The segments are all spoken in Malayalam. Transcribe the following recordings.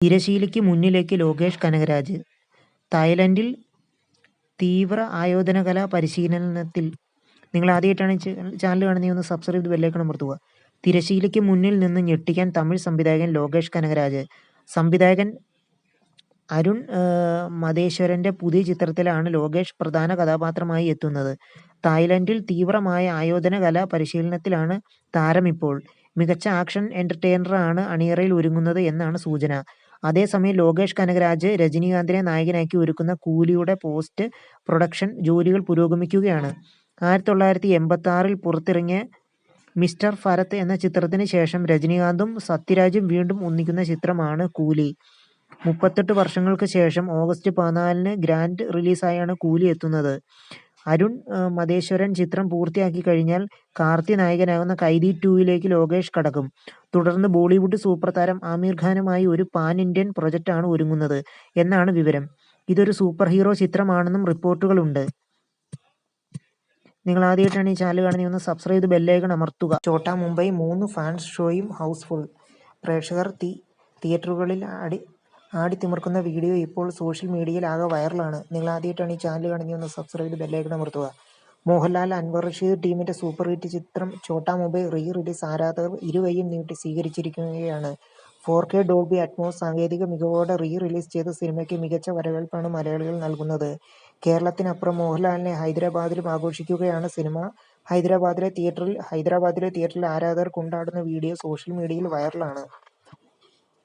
തിരശ്ശീലയ്ക്ക് മുന്നിലേക്ക് ലോകേഷ് കനകരാജ്. തായ്ലൻഡിൽ തീവ്ര ആയോധനകലാ പരിശീലനത്തിൽ. നിങ്ങൾ ആദ്യമായിട്ടാണ് ചാനൽ കാണുന്നത്, ഒന്ന് സബ്സ്ക്രൈബ് ചെയ്ത് ബെല്ലൈക്കൺ അമർത്തുക. തിരശ്ശീലയ്ക്ക് മുന്നിൽ നിന്ന് ഞെട്ടിക്കാൻ തമിഴ് സംവിധായകൻ ലോകേഷ് കനകരാജ്. സംവിധായകൻ അരുൺ മതേശ്വരൻ്റെ പുതിയ ചിത്രത്തിലാണ് ലോകേഷ് പ്രധാന കഥാപാത്രമായി എത്തുന്നത്. തായ്ലൻഡിൽ തീവ്രമായ ആയോധനകലാ പരിശീലനത്തിലാണ് താരമിപ്പോൾ. മികച്ച ആക്ഷൻ എൻ്റർടൈനറാണ് അണിയറയിൽ ഒരുങ്ങുന്നത് എന്നാണ് സൂചന. അതേസമയം ലോകേഷ് കനകരാജ് രജനീകാന്തിനെ നായകനാക്കി ഒരുക്കുന്ന കൂലിയുടെ പോസ്റ്റ് പ്രൊഡക്ഷൻ ജോലികൾ പുരോഗമിക്കുകയാണ്. 1986 പുറത്തിറങ്ങിയ മിസ്റ്റർ ഭരത് എന്ന ചിത്രത്തിന് ശേഷം രജനീകാന്തും സത്യരാജും വീണ്ടും ഒന്നിക്കുന്ന ചിത്രമാണ് കൂലി. 38 വർഷങ്ങൾക്ക് ശേഷം ഓഗസ്റ്റ് 14 ഗ്രാൻഡ് റിലീസായാണ് കൂലി എത്തുന്നത്. അരുൺ മതേശ്വരൻ ചിത്രം പൂർത്തിയാക്കി കഴിഞ്ഞാൽ കാർത്തി നായകനാകുന്ന കൈദി 2ലേക്ക് ലോകേഷ് കടക്കും. തുടർന്ന് ബോളിവുഡ് സൂപ്പർ താരം ആമിർ ഖാനുമായി ഒരു പാൻ ഇന്ത്യൻ പ്രൊജക്റ്റാണ് ഒരുങ്ങുന്നത് എന്നാണ് വിവരം. ഇതൊരു സൂപ്പർ ഹീറോ ചിത്രമാണെന്നും റിപ്പോർട്ടുകളുണ്ട്. നിങ്ങൾ ആദ്യമായിട്ടാണ് ഈ ചാനൽ കാണുന്നത്, ഒന്ന് സബ്സ്ക്രൈബ് ചെയ്ത് ബെല്ലൈക്കൺ അമർത്തുക. ഛോട്ടാ മുംബൈ 3 ഫാൻസ് ഷോയും ഹൗസ്ഫുൾ. പ്രേക്ഷകർ തിയേറ്ററുകളിൽ ആടിത്തിമിർക്കുന്ന വീഡിയോ ഇപ്പോൾ സോഷ്യൽ മീഡിയയിൽ ആകെ വൈറലാണ്. നിങ്ങൾ ആദ്യമായിട്ടാണ് ഈ ചാനൽ കാണുന്നത്, ഒന്ന് സബ്സ്ക്രൈബ് ചെയ്ത് ബെല്ലൈക്കൺ അമർത്തുക. മോഹൻലാൽ അൻവർ റഷീദ് ടീമിന്റെ സൂപ്പർ ഹിറ്റ് ചിത്രം ഛോട്ടാ മുംബൈ റിലീസ് ആരാധകർ ഇരുകൈയും നീട്ടി സ്വീകരിച്ചിരിക്കുകയാണ്. 4K ഡോൾബി അറ്റ്മോസ് സാങ്കേതിക മികവോടെ റിലീസ് ചെയ്ത സിനിമയ്ക്ക് മികച്ച വരവേൽപ്പാണ് മലയാളികൾ നൽകുന്നത്. കേരളത്തിനപ്പുറം മോഹൻലാലിനെ ഹൈദരാബാദിലും ആഘോഷിക്കുകയാണ് സിനിമ. ഹൈദരാബാദിലെ തിയേറ്ററിൽ ആരാധകർ കൊണ്ടാടുന്ന വീഡിയോ സോഷ്യൽ മീഡിയയിൽ വൈറലാണ്.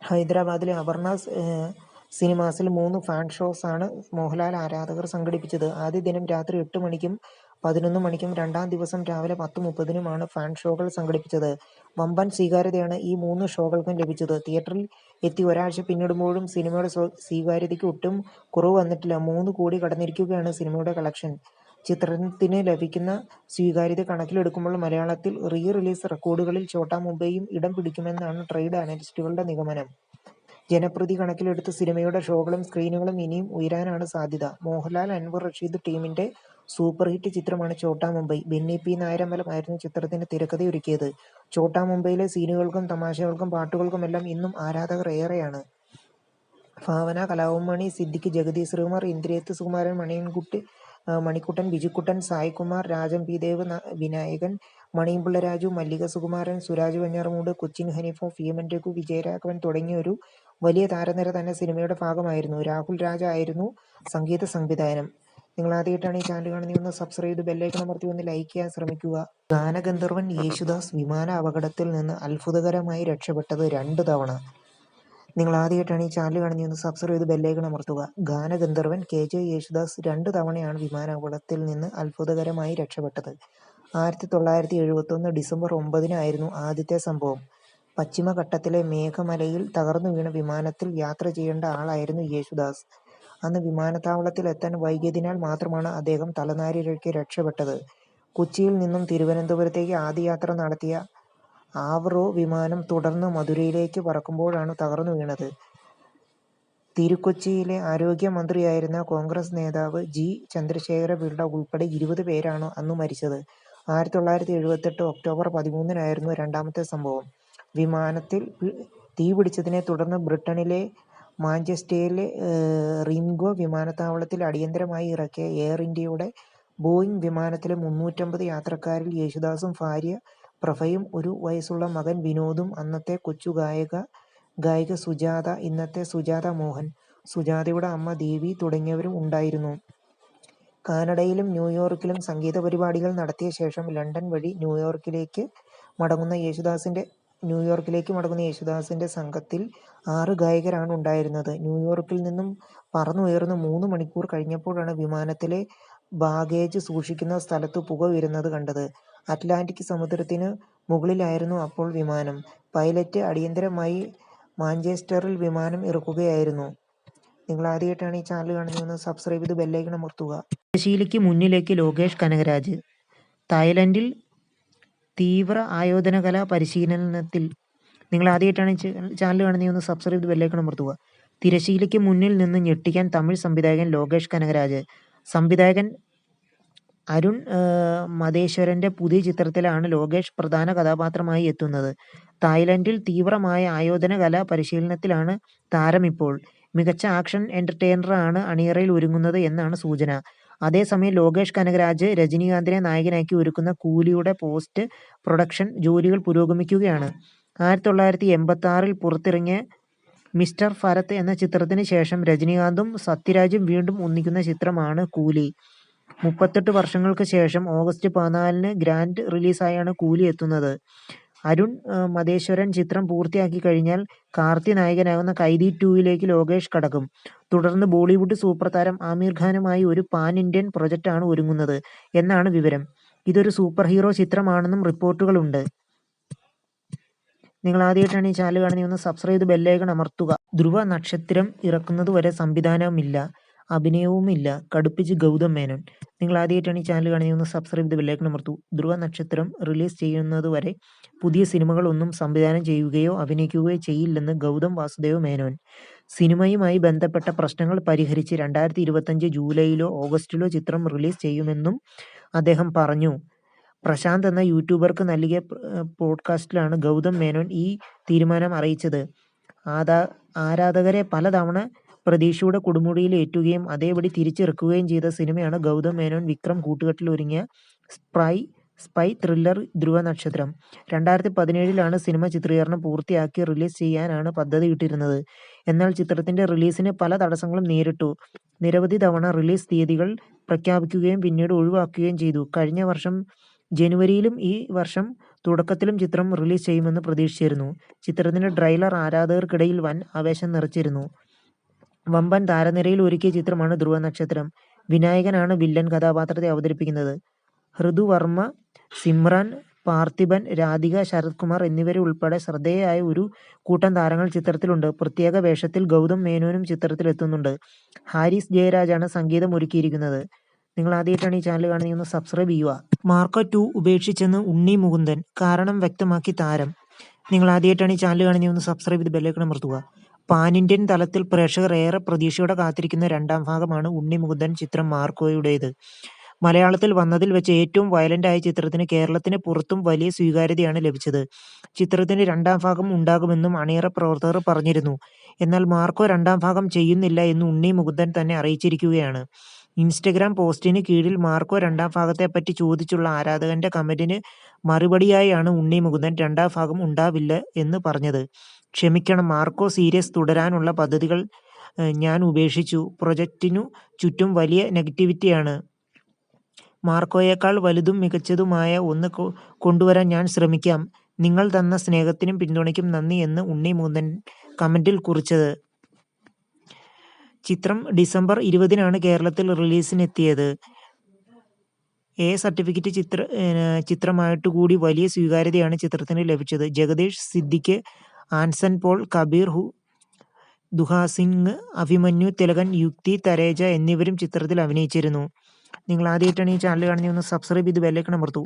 ഹൈദരാബാദിലെ അപർണ സിനിമാസിൽ 3 ഫാൻ ഷോസാണ് മോഹൻലാൽ ആരാധകർ സംഘടിപ്പിച്ചത്. ആദ്യ ദിനം രാത്രി 8 മണിക്കും 11 മണിക്കും രണ്ടാം ദിവസം രാവിലെ 10:30-നുമാണ് ഫാൻ ഷോകൾ സംഘടിപ്പിച്ചത്. വമ്പൻ സ്വീകാര്യതയാണ് ഈ 3 ഷോകൾക്കും ലഭിച്ചത്. തിയേറ്ററിൽ എത്തി ഒരാഴ്ച പിന്നിടുമ്പോഴും സിനിമയുടെ സ്വീകാര്യതയ്ക്ക് ഒട്ടും കുറവ് വന്നിട്ടില്ല. 3 കോടി കടന്നിരിക്കുകയാണ് സിനിമയുടെ കളക്ഷൻ. ചിത്രത്തിന് ലഭിക്കുന്ന സ്വീകാര്യത കണക്കിലെടുക്കുമ്പോൾ മലയാളത്തിൽ റിലീസ് റെക്കോർഡുകളിൽ ഛോട്ടാ മുംബൈയും ഇടം പിടിക്കുമെന്നാണ് ട്രേഡ് അനലിസ്റ്റുകളുടെ നിഗമനം. ജനപ്രീതി കണക്കിലെടുത്ത് സിനിമയുടെ ഷോകളും സ്ക്രീനുകളും ഇനിയും ഉയരാനാണ് സാധ്യത. മോഹൻലാൽ അൻവർ റഷീദ് ടീമിന്റെ സൂപ്പർ ഹിറ്റ് ചിത്രമാണ് ഛോട്ടാ മുംബൈ. ബെന്നി പി നായരമ്പലമായിരുന്നു ചിത്രത്തിന് തിരക്കഥയൊരുക്കിയത്. ഛോട്ടാ മുംബൈയിലെ സീനുകൾക്കും തമാശകൾക്കും പാട്ടുകൾക്കുമെല്ലാം ഇന്നും ആരാധകർ ഏറെയാണ്. ഭാവന, കലാഭവൻ സിദ്ദിഖ്, ജഗതി ശ്രീകുമാർ, ഇന്ദ്രിയത്ത് സുകുമാരൻ, മണിക്കുട്ടൻ, ബിജുക്കുട്ടൻ, സായ്കുമാർ, രാജൻ പി ദേവ്, വിനായകൻ, മണിയമ്പിള്ള രാജു, മല്ലിക സുകുമാരൻ, സുരാജ് വെഞ്ഞാറമൂട്, കൊച്ചിൻ ഹനീഫ, ഭീമൻ രഘു, വിജയരാഘവൻ തുടങ്ങിയ ഒരു വലിയ താരനിര തന്നെ സിനിമയുടെ ഭാഗമായിരുന്നു. രാഹുൽ രാജ ആയിരുന്നു സംഗീത സംവിധാനം. നിങ്ങൾ ആദ്യമായിട്ടാണ് ഈ ചാനൽ കാണുന്നത്, ഒന്ന് സബ്സ്ക്രൈബ് ചെയ്ത് ബെല്ലൈക്കൺ അമർത്തി ഒന്ന് ലൈക്ക് ചെയ്യാൻ ശ്രമിക്കുക. ഗാനഗന്ധർവൻ യേശുദാസ് വിമാന അപകടത്തിൽ നിന്ന് അത്ഭുതകരമായി രക്ഷപ്പെട്ടത് 2 തവണ. നിങ്ങൾ ആദ്യമായിട്ടാണ് ഈ ചാനൽ കാണുന്നത്, ഒന്ന് സബ്സ്ക്രൈബ് ചെയ്ത് ബെല്ലൈക്കൺ അമർത്തുക. ഗാനഗന്ധർവൻ KJ യേശുദാസ് 2 തവണയാണ് വിമാനാപകടത്തിൽ നിന്ന് അത്ഭുതകരമായി രക്ഷപ്പെട്ടത്. 1971 ഡിസംബർ 9-നായിരുന്നു ആദ്യത്തെ സംഭവം. പശ്ചിമഘട്ടത്തിലെ മേഘമലയിൽ തകർന്നു വീണ വിമാനത്തിൽ യാത്ര ചെയ്യേണ്ട ആളായിരുന്നു യേശുദാസ്. അന്ന് വിമാനത്താവളത്തിൽ എത്താൻ വൈകിയതിനാൽ മാത്രമാണ് അദ്ദേഹം തലനാരിഴയ്ക്ക് രക്ഷപ്പെട്ടത്. കൊച്ചിയിൽ നിന്നും തിരുവനന്തപുരത്തേക്ക് ആദ്യ യാത്ര നടത്തിയ ആവറോ വിമാനം തുടർന്ന് മധുരയിലേക്ക് പറക്കുമ്പോഴാണ് തകർന്നു വീണത്. തിരുക്കൊച്ചിയിലെ ആരോഗ്യ മന്ത്രിയായിരുന്ന കോൺഗ്രസ് നേതാവ് G. ചന്ദ്രശേഖര പിള്ള ഉൾപ്പെടെ 20 പേരാണ് അന്ന് മരിച്ചത്. 1978 ഒക്ടോബർ 13-നായിരുന്നു രണ്ടാമത്തെ സംഭവം. വിമാനത്തിൽ തീപിടിച്ചതിനെ തുടർന്ന് ബ്രിട്ടനിലെ മാഞ്ചസ്റ്ററിലെ റിംഗോ വിമാനത്താവളത്തിൽ അടിയന്തരമായി ഇറക്കിയ എയർ ഇന്ത്യയുടെ ബോയിങ് വിമാനത്തിലെ 350 യാത്രക്കാരിൽ യേശുദാസും ഭാര്യ പ്രഭയും 1 വയസ്സുള്ള മകൻ വിനോദും അന്നത്തെ കൊച്ചു ഗായിക സുജാത, ഇന്നത്തെ സുജാത മോഹൻ, സുജാതയുടെ അമ്മ ദേവി തുടങ്ങിയവരും ഉണ്ടായിരുന്നു. കാനഡയിലും ന്യൂയോർക്കിലും സംഗീത പരിപാടികൾ നടത്തിയ ശേഷം ലണ്ടൻ വഴി ന്യൂയോർക്കിലേക്ക് മടങ്ങുന്ന യേശുദാസിന്റെ സംഘത്തിൽ 6 ഗായകരാണ് ഉണ്ടായിരുന്നത്. ന്യൂയോർക്കിൽ നിന്നും പറന്നുയർന്ന് 3 മണിക്കൂർ കഴിഞ്ഞപ്പോഴാണ് വിമാനത്തിലെ ബാഗേജ് സൂക്ഷിക്കുന്ന സ്ഥലത്ത് പുക ഉയരുന്നത് കണ്ടത്. അറ്റ്ലാന്റിക് സമുദ്രത്തിന് മുകളിലായിരുന്നു അപ്പോൾ വിമാനം. പൈലറ്റ് അടിയന്തരമായി മാഞ്ചസ്റ്ററിൽ വിമാനം ഇറക്കുകയായിരുന്നു. നിങ്ങൾ ആദ്യമായിട്ടാണ് ഈ ചാനൽ കാണുന്നത്, ഒന്ന് സബ്സ്ക്രൈബ് ചെയ്ത് ബെല്ലൈക്കൺ അമർത്തുക. തിരശ്ശീലയ്ക്ക് മുന്നിലേക്ക് ലോകേഷ് കനകരാജ്. തായ്ലൻഡിൽ തീവ്ര ആയോധനകലാ പരിശീലനത്തിൽ. നിങ്ങൾ ആദ്യമായിട്ടാണ് ചാനൽ കാണുന്നത്, ഒന്ന് സബ്സ്ക്രൈബ് ചെയ്ത് ബെല്ലൈക്കൺ അമർത്തുക. തിരശ്ശീലയ്ക്ക് മുന്നിൽ നിന്ന് ഞെട്ടിക്കാൻ തമിഴ് സംവിധായകൻ ലോകേഷ് കനകരാജ്. സംവിധായകൻ അരുൺ മതേശ്വരൻ്റെ പുതിയ ചിത്രത്തിലാണ് ലോകേഷ് പ്രധാന കഥാപാത്രമായി എത്തുന്നത്. തായ്ലൻഡിൽ തീവ്രമായ ആയോധന കലാ പരിശീലനത്തിലാണ് താരമിപ്പോൾ. മികച്ച ആക്ഷൻ എന്റർടൈനറാണ് അണിയറയിൽ ഒരുങ്ങുന്നത് എന്നാണ് സൂചന. അതേസമയം ലോകേഷ് കനകരാജ് രജനീകാന്തിനെ നായകനാക്കി ഒരുക്കുന്ന കൂലിയുടെ പോസ്റ്റ് പ്രൊഡക്ഷൻ ജോലികൾ പുരോഗമിക്കുകയാണ്. 1986-ൽ പുറത്തിറങ്ങിയ മിസ്റ്റർ ഭരത് എന്ന ചിത്രത്തിന് ശേഷം രജനീകാന്തും സത്യരാജും വീണ്ടും ഒന്നിക്കുന്ന ചിത്രമാണ് കൂലി. 38 വർഷങ്ങൾക്ക് ശേഷം ഓഗസ്റ്റ് 14-ന് ഗ്രാൻഡ് റിലീസായാണ് കൂലി എത്തുന്നത്. അരുൺ മതേശ്വരൻ ചിത്രം പൂർത്തിയാക്കി കഴിഞ്ഞാൽ കാർത്തി നായകനാകുന്ന കൈദി 2-ലേക്ക് ലോകേഷ് കടക്കും. തുടർന്ന് ബോളിവുഡ് സൂപ്പർ താരം ആമിർ ഖാനുമായി ഒരു പാൻ ഇന്ത്യൻ പ്രൊജക്റ്റാണ് ഒരുങ്ങുന്നത് എന്നാണ് വിവരം. ഇതൊരു സൂപ്പർ ഹീറോ ചിത്രമാണെന്നും റിപ്പോർട്ടുകളുണ്ട്. നിങ്ങൾ ആദ്യമായിട്ടാണ് ഈ ചാനൽ കാണുന്നത്, ഒന്ന് സബ്സ്ക്രൈബ് ചെയ്ത് ബെല്ലൈക്കൺ അമർത്തുക. ധ്രുവ നക്ഷത്രം ഇറക്കുന്നതുവരെ സംവിധാനവുമില്ല, അഭിനയവുമില്ല, കടുപ്പിച്ച് ഗൗതം മേനോൻ. നിങ്ങൾ ആദ്യമായിട്ടാണ് ഈ ചാനൽ കാണുന്നത്, ഒന്ന് സബ്സ്ക്രൈബ് ചെയ്ത് ബെല്ലൈക്കൺ അമർത്തൂ. ധ്രുവ നക്ഷത്രം റിലീസ് ചെയ്യുന്നതുവരെ പുതിയ സിനിമകളൊന്നും സംവിധാനം ചെയ്യുകയോ അഭിനയിക്കുകയോ ചെയ്യില്ലെന്ന് ഗൗതം വാസുദേവ് മേനോൻ. സിനിമയുമായി ബന്ധപ്പെട്ട പ്രശ്നങ്ങൾ പരിഹരിച്ച് 2025 ജൂലൈയിലോ ഓഗസ്റ്റിലോ ചിത്രം റിലീസ് ചെയ്യുമെന്നും അദ്ദേഹം പറഞ്ഞു. പ്രശാന്ത് എന്ന യൂട്യൂബർക്ക് നൽകിയ പോഡ്കാസ്റ്റിലാണ് ഗൗതം മേനോൻ ഈ തീരുമാനം അറിയിച്ചത്. ആരാധകരെ പലതവണ പ്രതീക്ഷയുടെ കൊടുമുടിയിൽ ഏറ്റുകയും അതേപടി തിരിച്ചിറക്കുകയും ചെയ്ത സിനിമയാണ് ഗൗതം മേനോൻ വിക്രം കൂട്ടുകെട്ടിൽ ഒരുങ്ങിയ സ്പൈ ത്രില്ലർ ധ്രുവ നക്ഷത്രം. 2017-ലാണ് സിനിമ ചിത്രീകരണം പൂർത്തിയാക്കി റിലീസ് ചെയ്യാനാണ് പദ്ധതിയിട്ടിരുന്നത്. എന്നാൽ ചിത്രത്തിന്റെ റിലീസിന് പല തടസ്സങ്ങളും നേരിട്ടു. നിരവധി തവണ റിലീസ് തീയതികൾ പ്രഖ്യാപിക്കുകയും പിന്നീട് ഒഴിവാക്കുകയും ചെയ്തു. കഴിഞ്ഞ വർഷം ജനുവരിയിലും ഈ വർഷം തുടക്കത്തിലും ചിത്രം റിലീസ് ചെയ്യുമെന്ന് പ്രതീക്ഷിച്ചിരുന്നു. ചിത്രത്തിന്റെ ട്രെയിലർ ആരാധകർക്കിടയിൽ വൻ ആവേശം നിറച്ചിരുന്നു. വമ്പൻ താരനിരയിൽ ഒരുക്കിയ ചിത്രമാണ് ധ്രുവ നക്ഷത്രം. വിനായകനാണ് വില്ലൻ കഥാപാത്രത്തെ അവതരിപ്പിക്കുന്നത്. ഋതു വർമ്മ, സിമ്രാൻ, പാർത്ഥിബൻ, രാധിക, ശരത് കുമാർ എന്നിവരെ ഉൾപ്പെടെ ശ്രദ്ധേയമായ ഒരു കൂട്ടം താരങ്ങൾ ചിത്രത്തിലുണ്ട്. പ്രത്യേക വേഷത്തിൽ ഗൗതം മേനോനും ചിത്രത്തിലെത്തുന്നുണ്ട്. ഹാരിസ് ജയരാജാണ് സംഗീതം ഒരുക്കിയിരിക്കുന്നത്. നിങ്ങൾ ആദ്യമായിട്ടാണ് ഈ ചാനൽ കാണുന്നത്, ഒന്ന് സബ്സ്ക്രൈബ് ചെയ്യുക. മാർക്കോ 2 ഉപേക്ഷിച്ചെന്ന് ഉണ്ണി മുകുന്ദൻ, കാരണം വ്യക്തമാക്കി താരം. നിങ്ങൾ ആദ്യമായിട്ടാണ് ഈ ചാനൽ കാണുന്നത്, ഒന്ന് സബ്സ്ക്രൈബ് ചെയ്ത് ബെല്ലൈക്കൺ അമർത്തുക. പാൻ ഇന്ത്യൻ തലത്തിൽ പ്രേക്ഷകർ ഏറെ പ്രതീക്ഷയോടെ കാത്തിരിക്കുന്ന രണ്ടാം ഭാഗമാണ് ഉണ്ണി മുകുന്ദൻ ചിത്രം മാർക്കോയുടേത്. മലയാളത്തിൽ വന്നതിൽ വെച്ച് ഏറ്റവും വയലന്റായ ചിത്രത്തിന് കേരളത്തിന് പുറത്തും വലിയ സ്വീകാര്യതയാണ് ലഭിച്ചത്. ചിത്രത്തിന് രണ്ടാം ഭാഗം ഉണ്ടാകുമെന്നും അണിയറ പ്രവർത്തകർ പറഞ്ഞിരുന്നു. എന്നാൽ മാർക്കോ രണ്ടാം ഭാഗം ചെയ്യുന്നില്ല എന്ന് ഉണ്ണി മുകുന്ദൻ തന്നെ അറിയിച്ചിരിക്കുകയാണ്. ഇൻസ്റ്റഗ്രാം പോസ്റ്റിന് കീഴിൽ മാർക്കോ രണ്ടാം ഭാഗത്തെപ്പറ്റി ചോദിച്ചുള്ള ആരാധകന്റെ കമന്റിന് മറുപടിയായാണ് ഉണ്ണി മുകുന്ദൻ രണ്ടാം ഭാഗം ഉണ്ടാവില്ല എന്ന് പറഞ്ഞത്. ക്ഷമിക്കണം, മാർക്കോ സീരീസ് തുടരാനുള്ള പദ്ധതികൾ ഞാൻ ഉപേക്ഷിച്ചു. പ്രൊജക്റ്റിനു ചുറ്റും വലിയ നെഗറ്റിവിറ്റിയാണ്. മാർക്കോയേക്കാൾ വലുതും മികച്ചതുമായ ഒന്ന് കൊണ്ടുവരാൻ ഞാൻ ശ്രമിക്കാം. നിങ്ങൾ തന്ന സ്നേഹത്തിനും പിന്തുണയ്ക്കും നന്ദി എന്ന് ഉണ്ണി മുകുന്ദൻ കമന്റിൽ കുറിച്ചത്. ചിത്രം ഡിസംബർ 20-നാണ് കേരളത്തിൽ റിലീസിനെത്തിയത്. എ സർട്ടിഫിക്കറ്റ് ചിത്രമായിട്ട് കൂടി വലിയ സ്വീകാര്യതയാണ് ചിത്രത്തിന് ലഭിച്ചത്. ജഗദീഷ്, സിദ്ദിഖ്, ആൻസൺ പോൾ, കബീർ, ദുഹാസിംഗ്, അഭിമന്യു തിലകൻ, യുക്തി തരേജ എന്നിവരും ചിത്രത്തിൽ അഭിനയിച്ചിരുന്നു. നിങ്ങൾ ആദ്യമായിട്ടാണ് ഈ ചാനൽ കാണുന്നത്, ഒന്ന് സബ്സ്ക്രൈബ് ചെയ്ത് ബെല്ലൈക്കൺ അമർത്തൂ.